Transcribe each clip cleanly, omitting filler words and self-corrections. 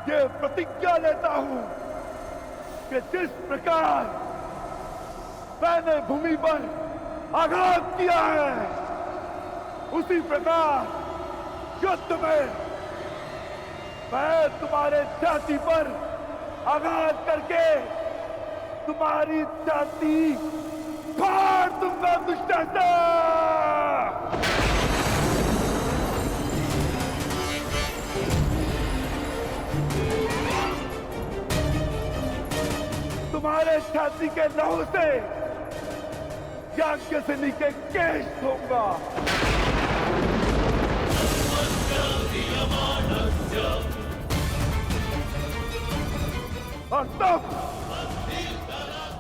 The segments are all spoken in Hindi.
ये प्रतिज्ञा लेता हूं कि जिस प्रकार मैंने भूमि पर आघात किया है, उसी प्रकार युद्ध में मैं तुम्हारे छाती पर आघात करके तुम्हारी छाती फाड़ दूंगा दुष्टात्मा। तुम्हारे छाती के लहू से याज्ञसेनी के केश धोऊंगा। और तब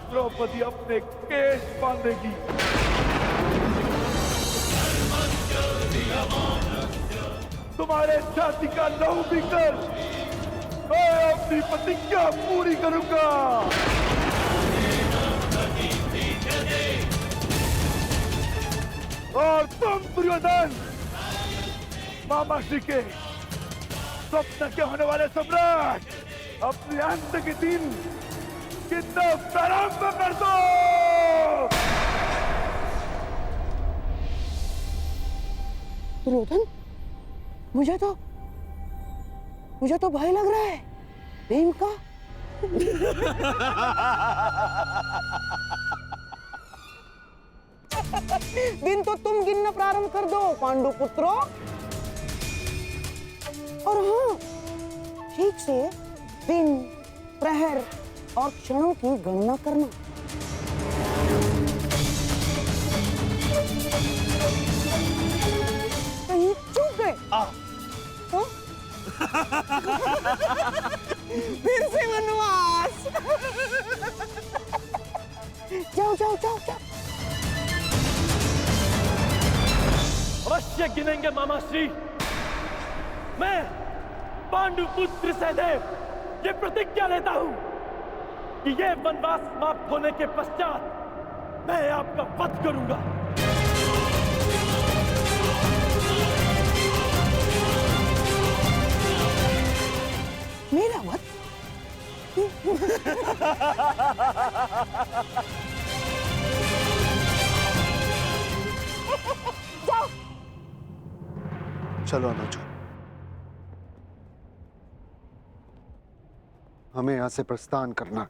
द्रौपदी अपने केश बांधेगी। तुम्हारे छाती का लहू पीकर मैं अपनी प्रतिज्ञा पूरी करूंगा। और तुम दुर्योधन, मामा श्री के स्वप्न के होने वाले सम्राट, अपने अंत के दिन कितना प्रारंभ कर दो। दुर्योधन, मुझे तो भय लग रहा है भीम का। दिन तो तुम गिनना प्रारंभ कर दो पांडु पुत्रों। और हाँ, ठीक से दिन, प्रहर और क्षणों की गणना करना। कहीं चूक गए? फिर से वनवास। जाओ जाओ जाओ जाओ। अवश्य गिनेंगे मामा श्री। मैं पांडुपुत्र सहदेव ये प्रतिज्ञा लेता हूं कि ये वनवास समाप्त होने के पश्चात मैं आपका वध करूंगा। मेरा वध? जाओ। चलो अनुज, हमें यहां से प्रस्थान करना है।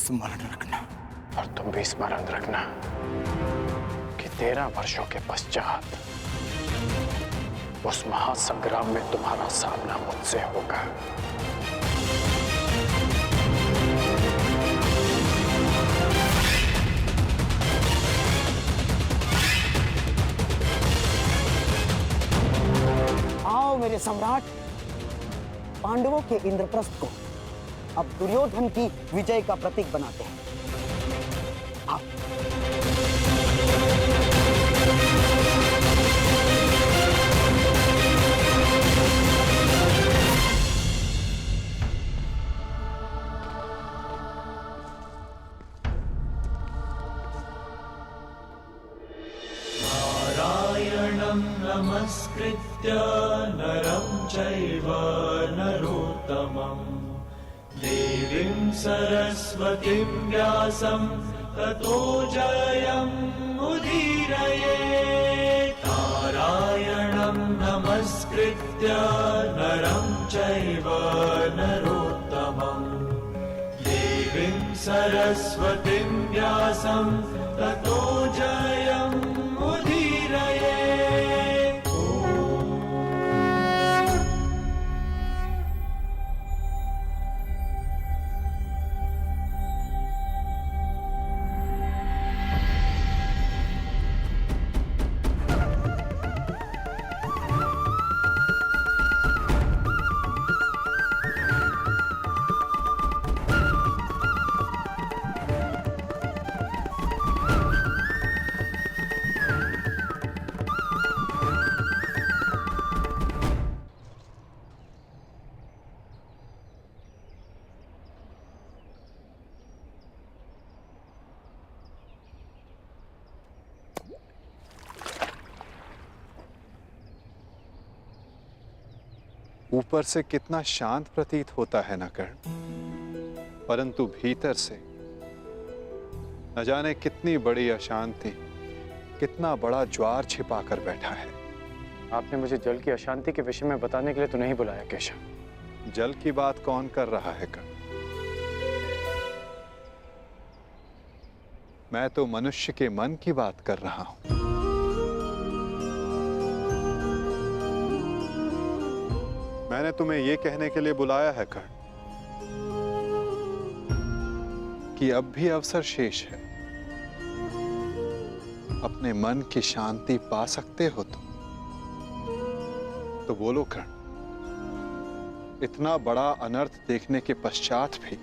स्मरण रखना, और तुम भी स्मरण रखना कि 13 वर्षों के पश्चात उस महासंग्राम में तुम्हारा सामना मुझसे होगा। आओ मेरे सम्राट, पांडवों के इंद्रप्रस्थ को अब दुर्योधन की विजय का प्रतीक बनाते हैं। आओ। नारायणं नमस्कृत्य नरं चैव नरोत्तमम् देवीं सरस्वतीं व्यासं ततो जयमुदीरयेत्। नारायणं नमस्कृत्य नरं चैव नरोत्तमम् देवीं सरस्वतीं व्यासं ततो जयमुदीरयेत्। ऊपर से कितना शांत प्रतीत होता है ना कर्ण, परंतु भीतर से न जाने कितनी बड़ी अशांति, कितना बड़ा ज्वार छिपा कर बैठा है। आपने मुझे जल की अशांति के विषय में बताने के लिए तो नहीं बुलाया केशव। जल की बात कौन कर रहा है कर्ण? मैं तो मनुष्य के मन की बात कर रहा हूं। मैंने तुम्हें यह कहने के लिए बुलाया है कर्ण कि अब भी अवसर शेष है। अपने मन की शांति पा सकते हो तो बोलो कर्ण, इतना बड़ा अनर्थ देखने के पश्चात भी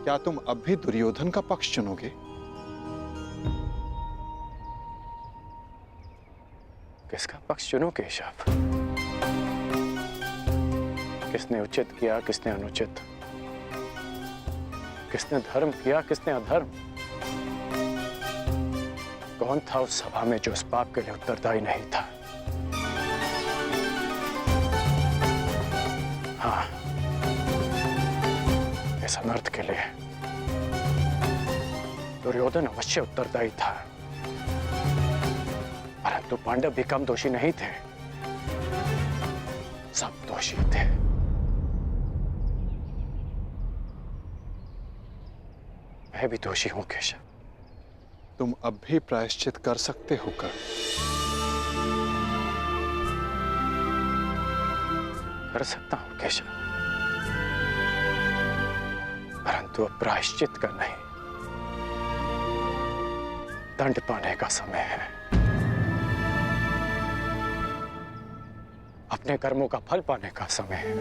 क्या तुम अब भी दुर्योधन का पक्ष चुनोगे? किसका पक्ष चुनो केशव? किसने उचित किया, किसने अनुचित? किसने धर्म किया, किसने अधर्म? कौन था उस सभा में जो उस पाप के लिए उत्तरदायी नहीं था? हाँ, इस अनर्थ के लिए दुर्योधन अवश्य उत्तरदायी था, परंतु पांडव भी कम दोषी नहीं थे। सब दोषी थे। मैं भी दोषी हूं केशव। तुम अब भी प्रायश्चित कर सकते हो कर्ण। कर सकता हूं केशव, परंतु अब प्रायश्चित का नहीं, दंड पाने का समय है। अपने कर्मों का फल पाने का समय है।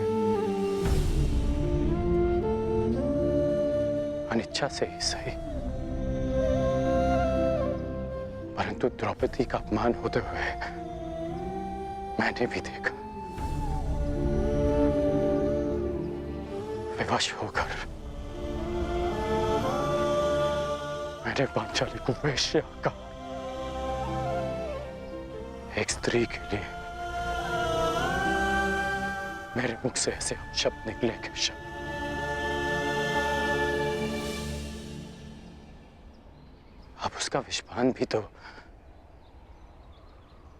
अनिच्छा से ही सही, परंतु द्रौपदी का अपमान होते हुए मैंने भी देखा। विवश होकर मैंने पांचाली को वेश्या कहा। एक स्त्री के लिए मेरे मुख से ऐसे शब्द निकले केशव। अब उसका विषपान भी तो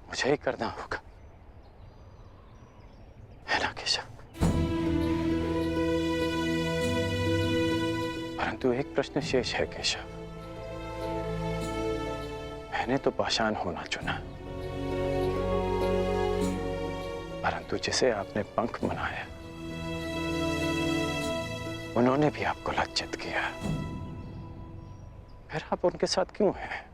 मुझे ही करना होगा, है ना केशव? परंतु एक प्रश्न शेष है केशव। मैंने तो पाषाण होना चुना, परंतु जिसे आपने पंख बनाया उन्होंने भी आपको लज्जित किया। फिर आप उनके साथ क्यों हैं?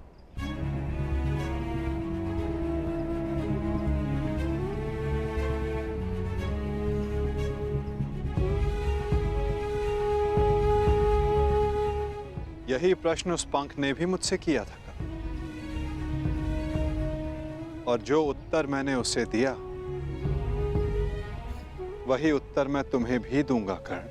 यही प्रश्न उस पंख ने भी मुझसे किया था और जो उत्तर मैंने उसे दिया वही उत्तर मैं तुम्हें भी दूंगा कर्ण।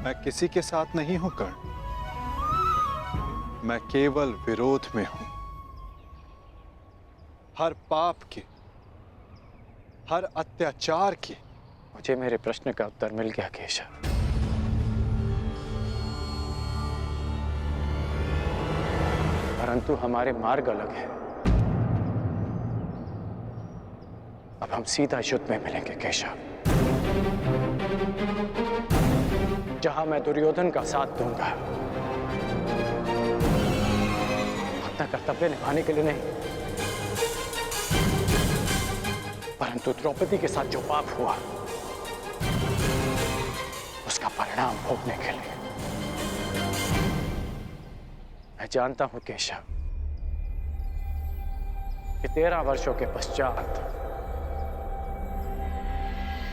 मैं किसी के साथ नहीं हूं कर्ण, मैं केवल विरोध में हूं। हर पाप के, हर अत्याचार के। मुझे मेरे प्रश्न का उत्तर मिल गया केशव। परंतु हमारे मार्ग अलग है। अब हम सीधा युद्ध में मिलेंगे केशव, जहां मैं दुर्योधन का साथ दूंगा, अपना कर्तव्य निभाने के लिए नहीं, परंतु द्रौपदी के साथ जो पाप हुआ उसका परिणाम भोगने के लिए। मैं जानता हूं केशव कि 13 वर्षों के पश्चात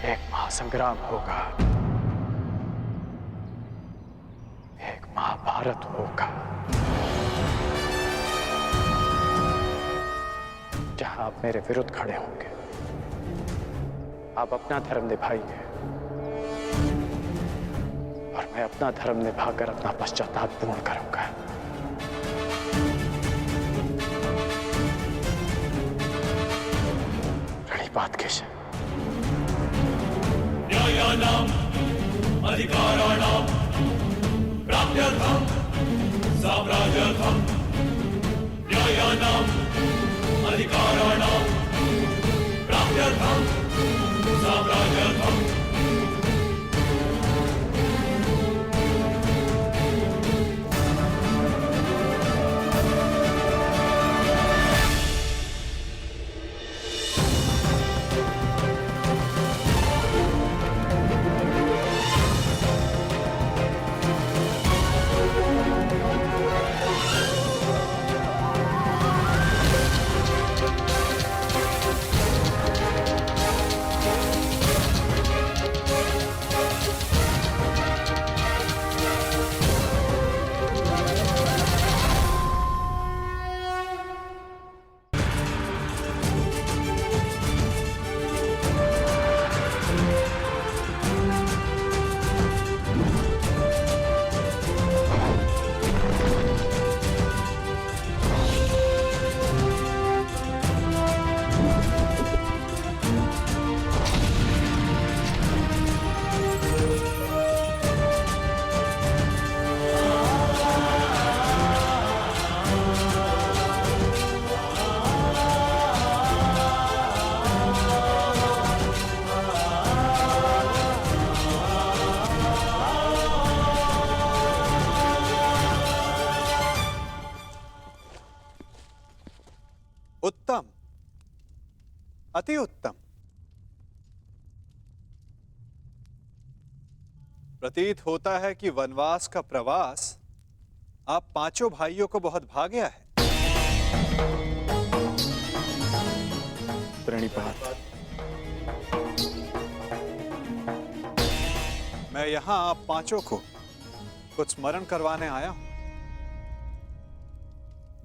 एक महासंग्राम होगा, एक महाभारत होगा। जहां आप मेरे विरुद्ध खड़े होंगे, आप अपना धर्म निभाइए और मैं अपना धर्म निभाकर अपना पश्चाताप पूर्ण करूंगा। बातकेश न्यायानाम् अधिकाराणां प्राप्त्यर्थं साम्राज्यार्थं न्यायानाम् अधिकाराणां प्राप्त्यर्थं साम्राज्यार्थं उत्तम, अति उत्तम। प्रतीत होता है कि वनवास का प्रवास आप पांचों भाइयों को बहुत भा गया है। प्रणिपात। मैं यहां आप पांचों को कुछ स्मरण करवाने आया हूं।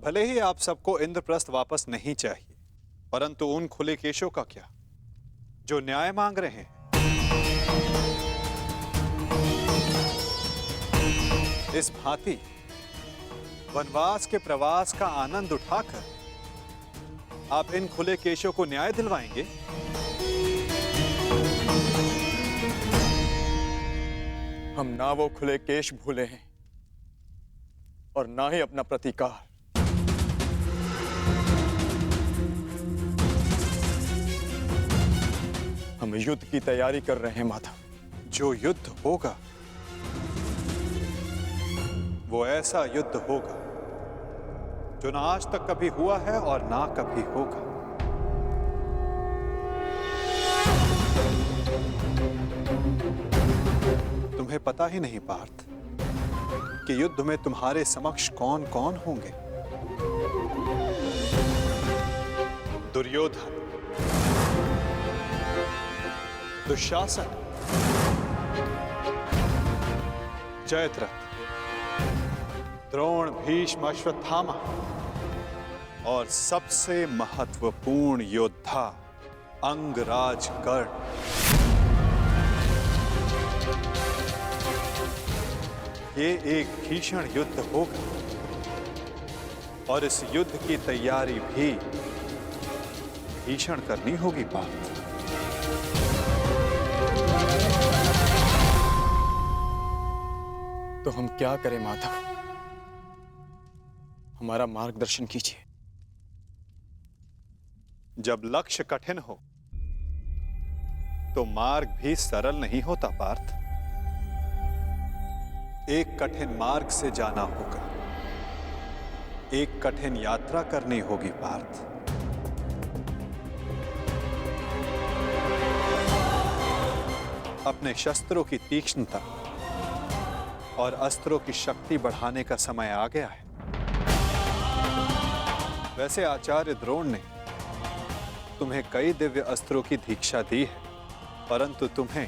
भले ही आप सबको इंद्रप्रस्थ वापस नहीं चाहिए, परंतु उन खुले केशों का क्या जो न्याय मांग रहे हैं? इस भांति वनवास के प्रवास का आनंद उठाकर आप इन खुले केशों को न्याय दिलवाएंगे? हम ना वो खुले केश भूले हैं और ना ही अपना प्रतीकार। हम युद्ध की तैयारी कर रहे हैं माधव। जो युद्ध होगा वो ऐसा युद्ध होगा जो ना आज तक कभी हुआ है और ना कभी होगा। तुम्हें पता ही नहीं पार्थ कि युद्ध में तुम्हारे समक्ष कौन कौन होंगे। दुर्योधन, दुशासन, जयद्रथ, द्रोण, भीष्म, अश्वत्थामा और सबसे महत्वपूर्ण योद्धा अंगराज कर्ण। ये एक भीषण युद्ध होगा और इस युद्ध की तैयारी भी भीषण करनी होगी पार्थ। तो हम क्या करें माधव? हमारा मार्गदर्शन कीजिए। जब लक्ष्य कठिन हो तो मार्ग भी सरल नहीं होता पार्थ। एक कठिन मार्ग से जाना होगा, एक कठिन यात्रा करनी होगी पार्थ। अपने शस्त्रों की तीक्ष्णता और अस्त्रों की शक्ति बढ़ाने का समय आ गया है। वैसे आचार्य द्रोण ने तुम्हें कई दिव्य अस्त्रों की दीक्षा दी है, परंतु तुम्हें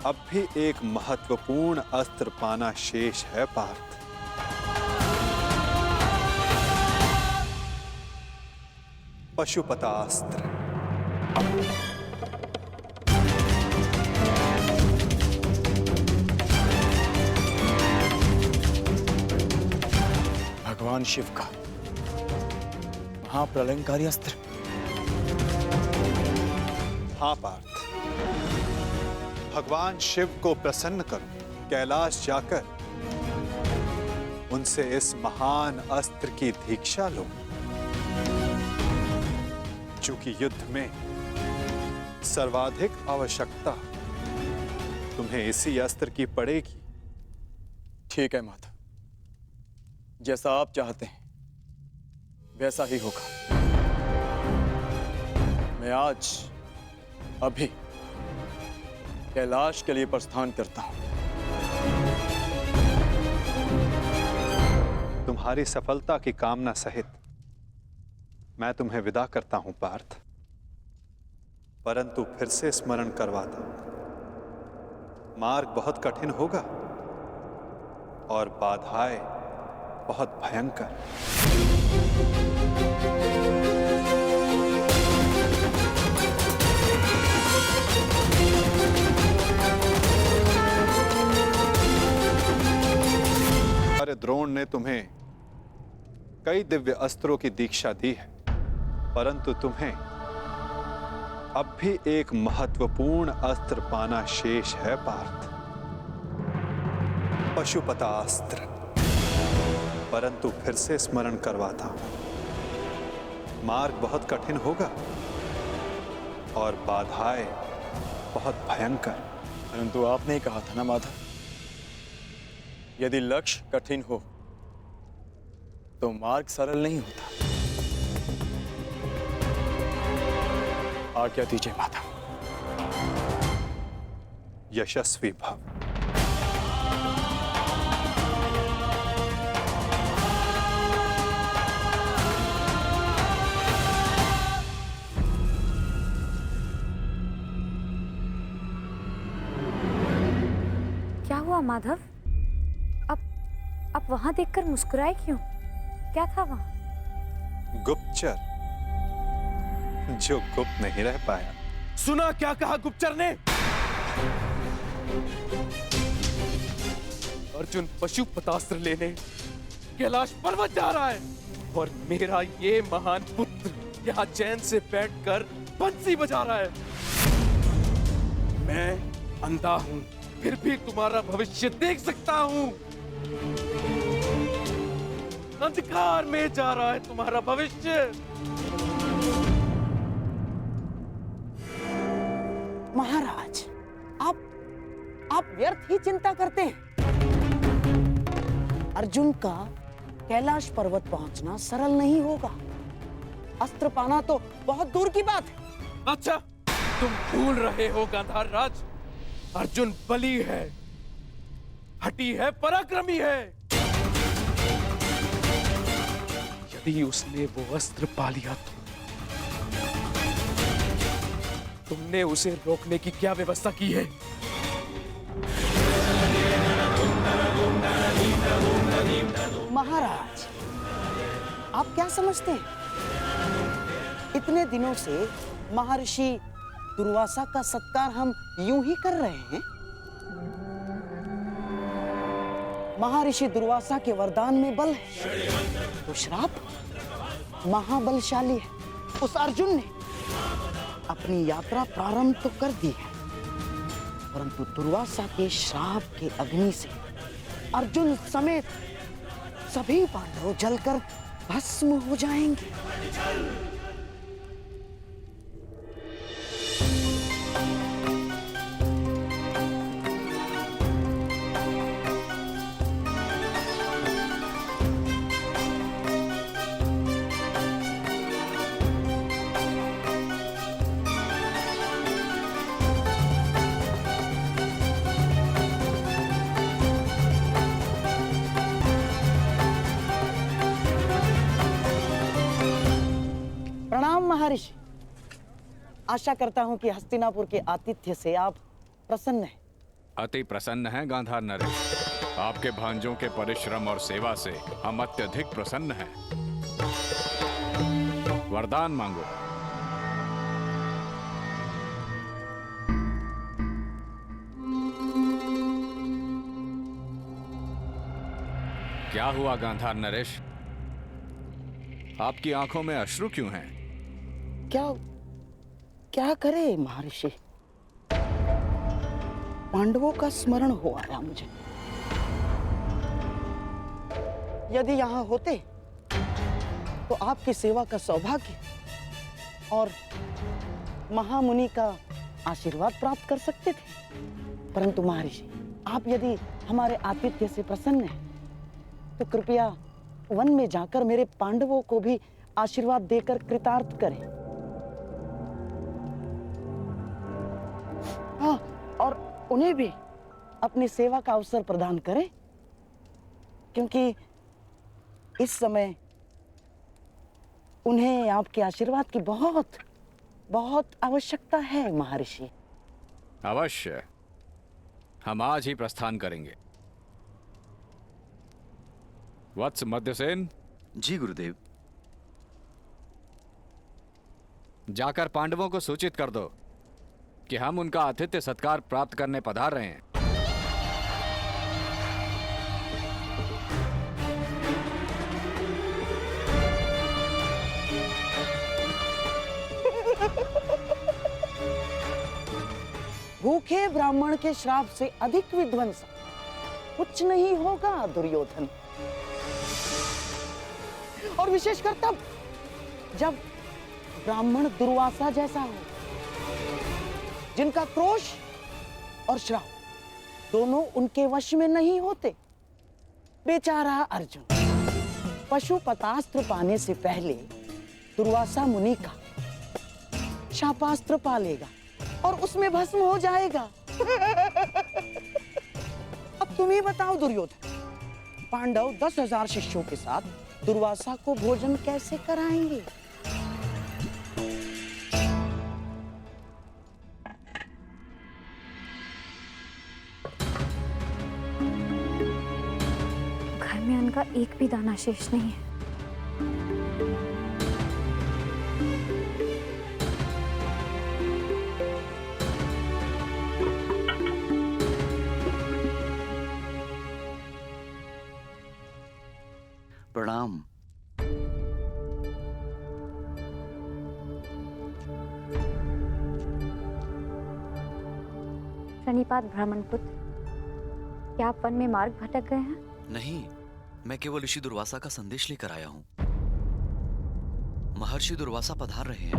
अब भी एक महत्वपूर्ण अस्त्र पाना शेष है पार्थ। पशुपतास्त्र। भगवान शिव का महाप्रलयंकारी अस्त्र। हाँ पार्थ, भगवान शिव को प्रसन्न करो, कैलाश जाकर उनसे इस महान अस्त्र की दीक्षा लो। चूंकि युद्ध में सर्वाधिक आवश्यकता तुम्हें इसी अस्त्र की पड़ेगी। ठीक है माता, जैसा आप चाहते हैं वैसा ही होगा। मैं आज अभी कैलाश के लिए प्रस्थान करता हूं। तुम्हारी सफलता की कामना सहित मैं तुम्हें विदा करता हूं पार्थ, परंतु फिर से स्मरण करवाता हूं, मार्ग बहुत कठिन होगा और बाधाएं बहुत भयंकर। अरे द्रोण ने तुम्हें कई दिव्य अस्त्रों की दीक्षा दी है, परंतु तुम्हें अब भी एक महत्वपूर्ण अस्त्र पाना शेष है पार्थ, पशुपतास्त्र। परंतु फिर से स्मरण करवाता हूं, मार्ग बहुत कठिन होगा और बाधाएं बहुत भयंकर। परंतु आपने कहा था ना माधव, यदि लक्ष्य कठिन हो तो मार्ग सरल नहीं होता। आज्ञा दीजिए माधव। यशस्वी भव। क्या हुआ माधव? आप वहां देखकर मुस्कुराए क्यों? क्या था वहां? गुप्तचर जो गुप्त नहीं रह पाया। सुना क्या कहा गुप्तचर ने? अर्जुन पशुपतास्त्र लेने कैलाश पर्वत जा रहा है और मेरा ये महान पुत्र यहाँ चैन से बैठकर बंसी बजा रहा है। मैं अंधा हूं, फिर भी तुम्हारा भविष्य देख सकता हूं। अंधकार में जा रहा है तुम्हारा भविष्य। महाराज, आप व्यर्थ ही चिंता करते हैं। अर्जुन का कैलाश पर्वत पहुंचना सरल नहीं होगा। अस्त्र पाना तो बहुत दूर की बात है। अच्छा, तुम भूल रहे हो गांधार राज, अर्जुन बली है, हठी है, पराक्रमी है। यदि उसने वो अस्त्र पा लिया तो तुमने उसे रोकने की क्या व्यवस्था की है? महाराज, आप क्या समझते हैं? इतने दिनों से महर्षि दुर्वासा का सत्कार हम यूं ही कर रहे हैं। महर्षि दुर्वासा के वरदान में बल है तो श्राप महाबलशाली है। उस अर्जुन ने अपनी यात्रा प्रारंभ तो कर दी है, परंतु दुर्वासा के श्राप के अग्नि से अर्जुन समेत सभी पांडव जलकर भस्म हो जाएंगे। महर्षि, आशा करता हूं कि हस्तिनापुर के आतिथ्य से आप प्रसन्न हैं। अति प्रसन्न हैं गांधार नरेश। आपके भांजों के परिश्रम और सेवा से हम अत्यधिक प्रसन्न हैं। वरदान मांगो। क्या हुआ गांधार नरेश? आपकी आंखों में अश्रु क्यों हैं? क्या क्या करे महर्षि, पांडवों का स्मरण हो आया मुझे। यदि यहां होते तो आपकी सेवा का सौभाग्य और महामुनि का आशीर्वाद प्राप्त कर सकते थे। परंतु महर्षि, आप यदि हमारे आतिथ्य से प्रसन्न हैं तो कृपया वन में जाकर मेरे पांडवों को भी आशीर्वाद देकर कृतार्थ करें। हाँ, और उन्हें भी अपनी सेवा का अवसर प्रदान करें, क्योंकि इस समय उन्हें आपके आशीर्वाद की बहुत बहुत आवश्यकता है महर्षि। अवश्य, हम आज ही प्रस्थान करेंगे। वत्स मध्यसेन। जी गुरुदेव। जाकर पांडवों को सूचित कर दो कि हम उनका आतिथ्य सत्कार प्राप्त करने पधार रहे हैं। भूखे ब्राह्मण के श्राप से अधिक विध्वंस कुछ नहीं होगा दुर्योधन। और विशेषकर तब जब ब्राह्मण दुर्वासा जैसा हो, जिनका क्रोश और श्राप दोनों उनके वश में नहीं होते। बेचारा अर्जुन पशुपतास्त्र पाने से पहले दुर्वासा मुनि का शापास्त्र पा लेगा और उसमें भस्म हो जाएगा। अब तुम ही बताओ दुर्योधन, पांडव 10,000 शिष्यों के साथ दुर्वासा को भोजन कैसे कराएंगे? घर में अन्न का एक भी दाना शेष नहीं है। प्रणाम। प्रणिपात ब्राह्मण पुत्र, क्या आप वन में मार्ग भटक गए हैं? नहीं, मैं केवल ऋषि दुर्वासा का संदेश लेकर आया हूं। महर्षि दुर्वासा पधार रहे हैं।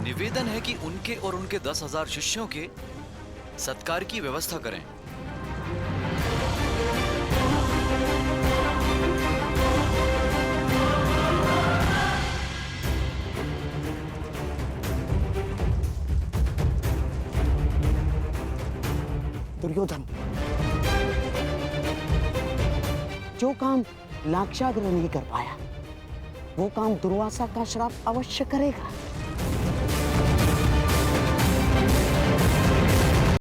निवेदन है कि उनके और उनके 10,000 शिष्यों के सत्कार की व्यवस्था करें। दुर्योधन, जो काम लाक्षागृह नहीं कर पाया, वो काम दुर्वासा का श्राप अवश्य करेगा।